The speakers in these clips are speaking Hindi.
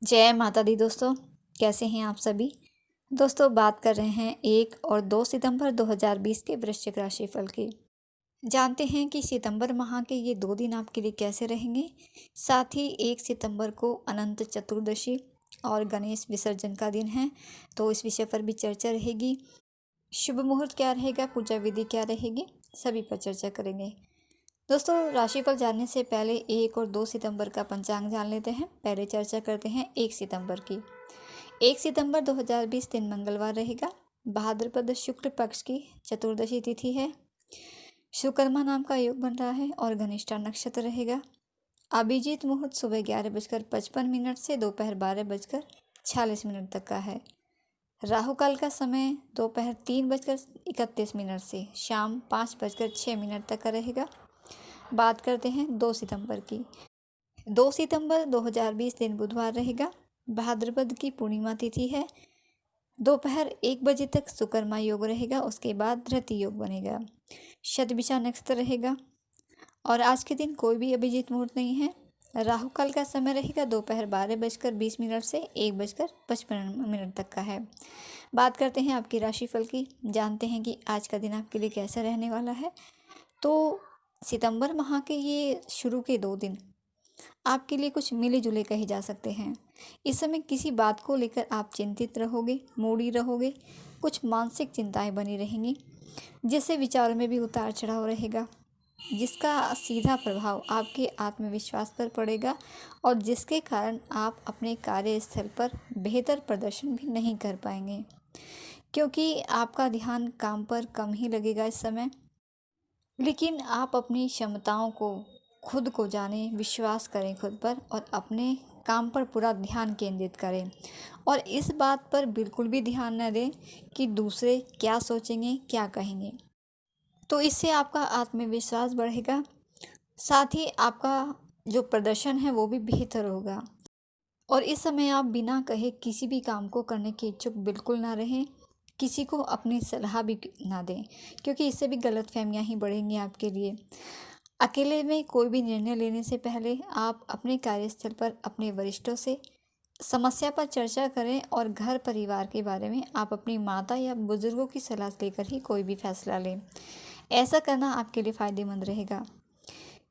जय माता दी दोस्तों, कैसे हैं आप सभी। दोस्तों बात कर रहे हैं 1 और 2 सितंबर 2020 के वृश्चिक राशि फल की। जानते हैं कि सितंबर माह के ये 2 दिन आपके लिए कैसे रहेंगे। साथ ही 1 सितंबर को अनंत चतुर्दशी और गणेश विसर्जन का दिन है, तो इस विषय पर भी चर्चा रहेगी। शुभ मुहूर्त क्या रहेगा, पूजा विधि क्या रहेगी, सभी पर चर्चा करेंगे। दोस्तों राशिफल जानने से पहले 1 और 2 सितंबर का पंचांग जान लेते हैं। पहले चर्चा करते हैं 1 सितंबर की। 1 सितंबर 2020 दिन मंगलवार रहेगा। भाद्रपद शुक्ल पक्ष की चतुर्दशी तिथि है। शुकर्मा नाम का योग बन रहा है और घनिष्ठा नक्षत्र रहेगा। अभिजीत मुहूर्त सुबह 11:55 से दोपहर 12:46 तक का है। राहु काल का समय दोपहर 3:31 से शाम 5:06 तक का रहेगा। बात करते हैं 2 सितंबर की। 2 सितंबर 2020 दिन बुधवार रहेगा। भाद्रपद की पूर्णिमा तिथि है। दोपहर 1 बजे तक सुकर्मा योग रहेगा, उसके बाद धृति योग बनेगा। शतभिषा नक्षत्र रहेगा और आज के दिन कोई भी अभिजीत मुहूर्त नहीं है। राहु काल का समय रहेगा दोपहर 12:20 से 1:55 तक का है। बात करते हैं आपकी राशिफल की। जानते हैं कि आज का दिन आपके लिए कैसा रहने वाला है। तो सितंबर माह के ये शुरू के 2 दिन आपके लिए कुछ मिले जुले कहे जा सकते हैं। इस समय किसी बात को लेकर आप चिंतित रहोगे, मूडी रहोगे, कुछ मानसिक चिंताएं बनी रहेंगी, जिससे विचारों में भी उतार चढ़ाव रहेगा, जिसका सीधा प्रभाव आपके आत्मविश्वास पर पड़ेगा और जिसके कारण आप अपने कार्यस्थल पर बेहतर प्रदर्शन भी नहीं कर पाएंगे, क्योंकि आपका ध्यान काम पर कम ही लगेगा इस समय। लेकिन आप अपनी क्षमताओं को खुद को जानें, विश्वास करें खुद पर और अपने काम पर पूरा ध्यान केंद्रित करें और इस बात पर बिल्कुल भी ध्यान न दें कि दूसरे क्या सोचेंगे, क्या कहेंगे। तो इससे आपका आत्मविश्वास बढ़ेगा, साथ ही आपका जो प्रदर्शन है वो भी बेहतर होगा। और इस समय आप बिना कहे किसी भी काम को करने के इच्छुक बिल्कुल ना रहें, किसी को अपनी सलाह भी ना दें, क्योंकि इससे भी गलतफहमियां ही बढ़ेंगी आपके लिए। अकेले में कोई भी निर्णय लेने से पहले आप अपने कार्यस्थल पर अपने वरिष्ठों से समस्या पर चर्चा करें और घर परिवार के बारे में आप अपनी माता या बुजुर्गों की सलाह लेकर ही कोई भी फैसला लें। ऐसा करना आपके लिए फ़ायदेमंद रहेगा।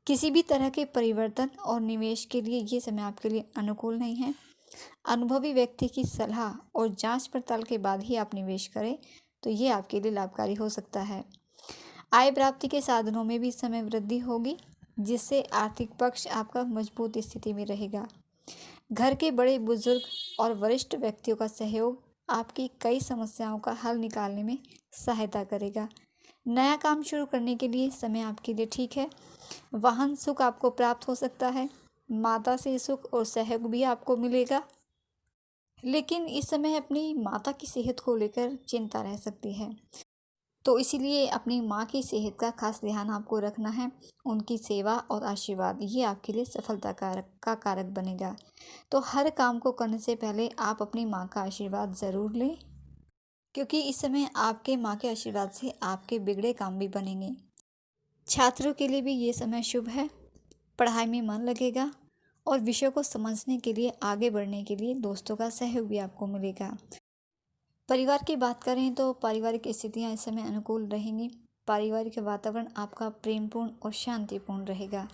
किसी भी तरह के परिवर्तन और निवेश के लिए ये समय आपके लिए अनुकूल नहीं है। अनुभवी व्यक्ति की सलाह और जांच पड़ताल के बाद ही आप निवेश करें, तो ये आपके लिए लाभकारी हो सकता है। आय प्राप्ति के साधनों में भी इस समय वृद्धि होगी, जिससे आर्थिक पक्ष आपका मजबूत स्थिति में रहेगा। घर के बड़े बुजुर्ग और वरिष्ठ व्यक्तियों का सहयोग आपकी कई समस्याओं का हल निकालने में सहायता करेगा। नया काम शुरू करने के लिए समय आपके लिए ठीक है। वाहन सुख आपको प्राप्त हो सकता है। माता से सुख और सहयोग भी आपको मिलेगा, लेकिन इस समय अपनी माता की सेहत को लेकर चिंता रह सकती है, तो इसीलिए अपनी माँ की सेहत का खास ध्यान आपको रखना है। उनकी सेवा और आशीर्वाद ये आपके लिए सफलता का कारक बनेगा। तो हर काम को करने से पहले आप अपनी माँ का आशीर्वाद ज़रूर लें, क्योंकि इस समय आपके माँ के आशीर्वाद से आपके बिगड़े काम भी बनेंगे। छात्रों के लिए भी ये समय शुभ है। पढ़ाई में मन लगेगा और विषयों को समझने के लिए, आगे बढ़ने के लिए दोस्तों का सहयोग भी आपको मिलेगा। परिवार की बात करें तो पारिवारिक स्थितियां इस समय अनुकूल रहेंगी। पारिवारिक वातावरण आपका प्रेमपूर्ण और शांतिपूर्ण रहेगा।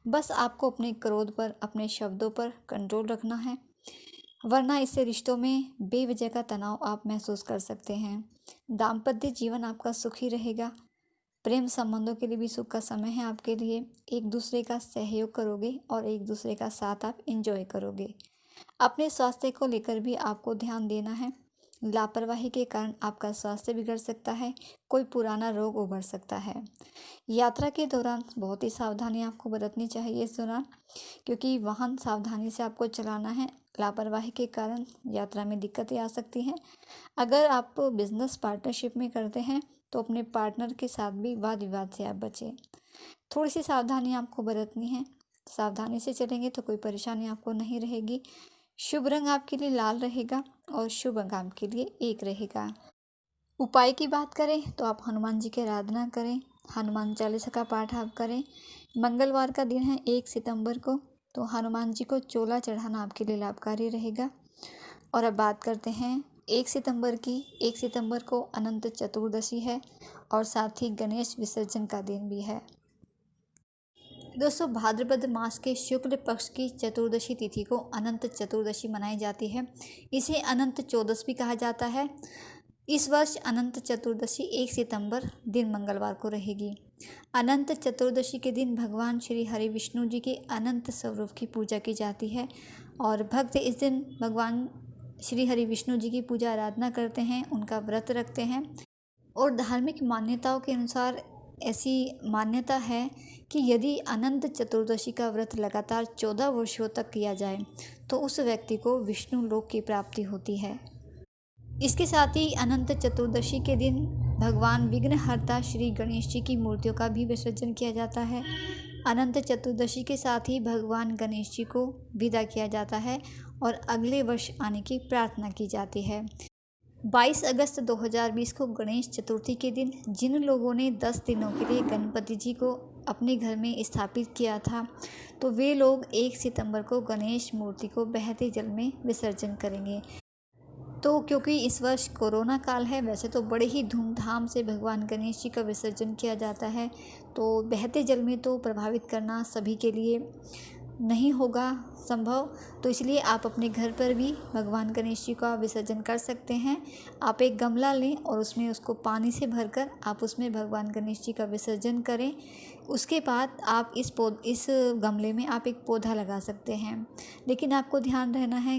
बस आपको अपने क्रोध पर, अपने शब्दों पर कंट्रोल रखना है, वरना इससे रिश्तों में बेवजह का तनाव आप महसूस कर सकते हैं। दाम्पत्य जीवन आपका सुखी रहेगा। प्रेम संबंधों के लिए भी सुख का समय है आपके लिए। एक दूसरे का सहयोग करोगे और एक दूसरे का साथ आप एंजॉय करोगे। अपने स्वास्थ्य को लेकर भी आपको ध्यान देना है। लापरवाही के कारण आपका स्वास्थ्य बिगड़ सकता है, कोई पुराना रोग उभर सकता है। यात्रा के दौरान बहुत ही सावधानी आपको बरतनी चाहिए इस दौरान, क्योंकि वाहन सावधानी से आपको चलाना है। लापरवाही के कारण यात्रा में दिक्कतें आ सकती हैं। अगर आप बिजनेस पार्टनरशिप में करते हैं तो अपने पार्टनर के साथ भी वाद विवाद से आप बचें। थोड़ी सी सावधानी आपको बरतनी है। सावधानी से चलेंगे तो कोई परेशानी आपको नहीं रहेगी। शुभ रंग आपके लिए लाल रहेगा और शुभ अंक आपके लिए 1 रहेगा। उपाय की बात करें तो आप हनुमान जी की आराधना करें, हनुमान चालीसा का पाठ आप करें। मंगलवार का दिन है 1 सितंबर को। तो हनुमान जी को चोला चढ़ाना आपके लिए लाभकारी रहेगा। और अब बात करते हैं 1 सितंबर की। 1 सितंबर को अनंत चतुर्दशी है और साथ ही गणेश विसर्जन का दिन भी है। दोस्तों, भाद्रपद मास के शुक्ल पक्ष की चतुर्दशी तिथि को अनंत चतुर्दशी मनाई जाती है। इसे अनंत चौदस भी कहा जाता है। इस वर्ष अनंत चतुर्दशी 1 सितंबर दिन मंगलवार को रहेगी। अनंत चतुर्दशी के दिन भगवान श्री हरि विष्णु जी के अनंत स्वरूप की पूजा की जाती है और भक्त इस दिन भगवान श्री हरि विष्णु जी की पूजा आराधना करते हैं, उनका व्रत रखते हैं। और धार्मिक मान्यताओं के अनुसार ऐसी मान्यता है कि यदि अनंत चतुर्दशी का व्रत लगातार 14 वर्षों तक किया जाए तो उस व्यक्ति को विष्णु लोक की प्राप्ति होती है। इसके साथ ही अनंत चतुर्दशी के दिन भगवान विघ्नहर्ता श्री गणेश जी की मूर्तियों का भी विसर्जन किया जाता है। अनंत चतुर्दशी के साथ ही भगवान गणेश जी को विदा किया जाता है और अगले वर्ष आने की प्रार्थना की जाती है। 22 अगस्त 2020 को गणेश चतुर्थी के दिन जिन लोगों ने 10 दिनों के लिए गणपति जी को अपने घर में स्थापित किया था, तो वे लोग 1 सितंबर को गणेश मूर्ति को बहते जल में विसर्जन करेंगे। तो क्योंकि इस वर्ष कोरोना काल है, वैसे तो बड़े ही धूमधाम से भगवान गणेश जी का विसर्जन किया जाता है, तो बहते जल में तो प्रभावित करना सभी के लिए नहीं होगा संभव, तो इसलिए आप अपने घर पर भी भगवान गणेश जी का विसर्जन कर सकते हैं। आप एक गमला लें और उसमें उसको पानी से भरकर आप उसमें भगवान गणेश जी का विसर्जन करें। उसके बाद आप इस गमले में आप एक पौधा लगा सकते हैं, लेकिन आपको ध्यान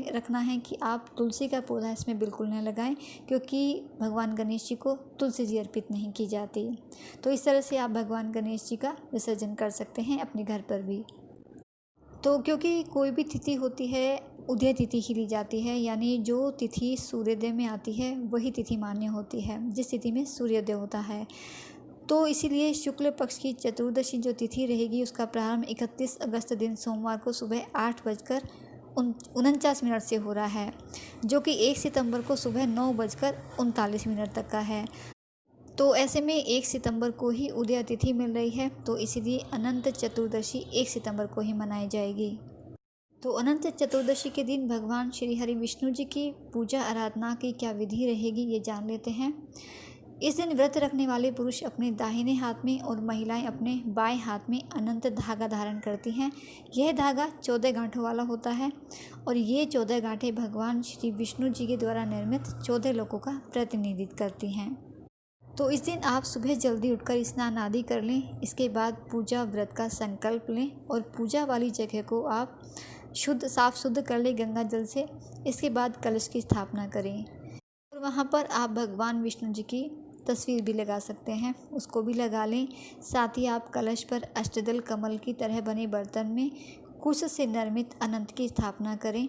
रखना है कि आप तुलसी का पौधा इसमें बिल्कुल न लगाएं, क्योंकि भगवान गणेश जी को तुलसी जी अर्पित नहीं की जाती। तो इस तरह से आप भगवान गणेश जी का विसर्जन कर सकते हैं अपने घर पर भी। तो क्योंकि कोई भी तिथि होती है उदय तिथि ही ली जाती है, यानी जो तिथि सूर्योदय में आती है वही तिथि मान्य होती है, जिस तिथि में सूर्योदय होता है। तो इसीलिए शुक्ल पक्ष की चतुर्दशी जो तिथि रहेगी उसका प्रारंभ 31 अगस्त दिन सोमवार को सुबह 8:49 से हो रहा है, जो कि 1 सितंबर को सुबह 9:39 तक का है। तो ऐसे में 1 सितंबर को ही उदय तिथि मिल रही है, तो इसीलिए अनंत चतुर्दशी 1 सितंबर को ही मनाई जाएगी। तो अनंत चतुर्दशी के दिन भगवान श्री हरि विष्णु जी की पूजा आराधना की क्या विधि रहेगी, ये जान लेते हैं। इस दिन व्रत रखने वाले पुरुष अपने दाहिने हाथ में और महिलाएं अपने बाएं हाथ में अनंत धागा धारण करती हैं। यह धागा 14 गांठों वाला होता है और ये 14 गांठें भगवान श्री विष्णु जी के द्वारा निर्मित 14 लोकों का प्रतिनिधित्व करती हैं। तो इस दिन आप सुबह जल्दी उठकर स्नान आदि कर लें। इसके बाद पूजा व्रत का संकल्प लें और पूजा वाली जगह को आप साफ शुद्ध कर लें गंगा जल से। इसके बाद कलश की स्थापना करें और वहाँ पर आप भगवान विष्णु जी की तस्वीर भी लगा सकते हैं, उसको भी लगा लें। साथ ही आप कलश पर अष्टदल कमल की तरह बने बर्तन में कुश से निर्मित अनंत की स्थापना करें।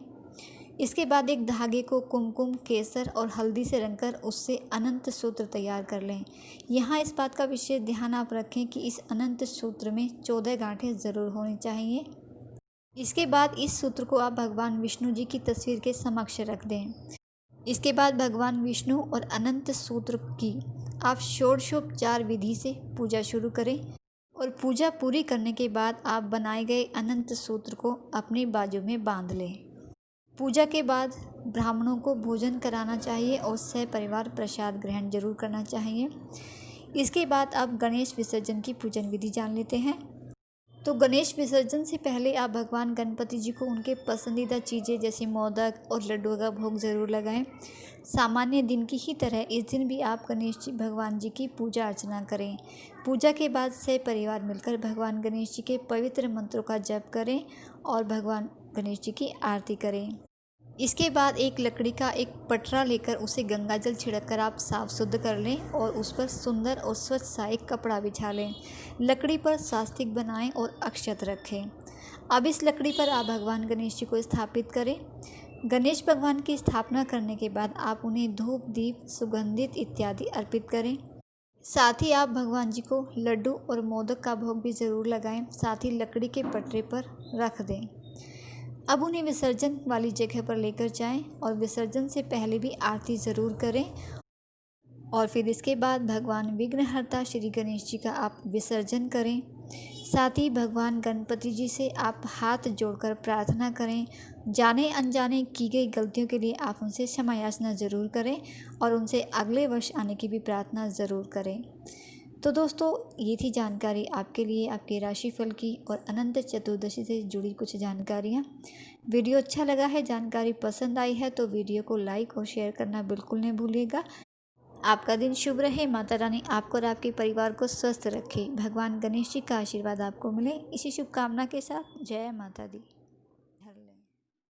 इसके बाद एक धागे को कुमकुम, केसर और हल्दी से रंगकर उससे अनंत सूत्र तैयार कर लें। यहाँ इस बात का विशेष ध्यान आप रखें कि इस अनंत सूत्र में 14 गांठें ज़रूर होनी चाहिए। इसके बाद इस सूत्र को आप भगवान विष्णु जी की तस्वीर के समक्ष रख दें। इसके बाद भगवान विष्णु और अनंत सूत्र की आप षोडशोपचार विधि से पूजा शुरू करें और पूजा पूरी करने के बाद आप बनाए गए अनंत सूत्र को अपने बाजू में बांध लें। पूजा के बाद ब्राह्मणों को भोजन कराना चाहिए और सपरिवार प्रसाद ग्रहण जरूर करना चाहिए। इसके बाद आप गणेश विसर्जन की पूजन विधि जान लेते हैं। तो गणेश विसर्जन से पहले आप भगवान गणपति जी को उनके पसंदीदा चीज़ें जैसे मोदक और लड्डुओं का भोग ज़रूर लगाएं। सामान्य दिन की ही तरह इस दिन भी आप गणेश जी भगवान जी की पूजा अर्चना करें। पूजा के बाद सपरिवार मिलकर भगवान गणेश जी के पवित्र मंत्रों का जप करें और भगवान गणेश जी की आरती करें। इसके बाद एक लकड़ी का एक पटरा लेकर उसे गंगा जल छिड़ककर आप साफ शुद्ध कर लें और उस पर सुंदर और स्वच्छ सा एक कपड़ा बिछा लें। लकड़ी पर स्वास्तिक बनाएं और अक्षत रखें। अब इस लकड़ी पर आप भगवान गणेश जी को स्थापित करें। गणेश भगवान की स्थापना करने के बाद आप उन्हें धूप, दीप, सुगंधित इत्यादि अर्पित करें। साथ ही आप भगवान जी को लड्डू और मोदक का भोग भी ज़रूर लगाएं। साथ ही लकड़ी के पटरे पर रख दें। अब उन्हें विसर्जन वाली जगह पर लेकर जाएं और विसर्जन से पहले भी आरती ज़रूर करें और फिर इसके बाद भगवान विघ्नहर्ता श्री गणेश जी का आप विसर्जन करें। साथ ही भगवान गणपति जी से आप हाथ जोड़कर प्रार्थना करें। जाने अनजाने की गई गलतियों के लिए आप उनसे क्षमा याचना ज़रूर करें और उनसे अगले वर्ष आने की भी प्रार्थना ज़रूर करें। तो दोस्तों, ये थी जानकारी आपके लिए आपके राशिफल की और अनंत चतुर्दशी से जुड़ी कुछ जानकारियाँ। वीडियो अच्छा लगा है, जानकारी पसंद आई है तो वीडियो को लाइक और शेयर करना बिल्कुल नहीं भूलिएगा। आपका दिन शुभ रहे। माता रानी आपको और आपके परिवार को स्वस्थ रखे। भगवान गणेश जी का आशीर्वाद आपको मिले। इसी शुभकामना के साथ जय माता दी।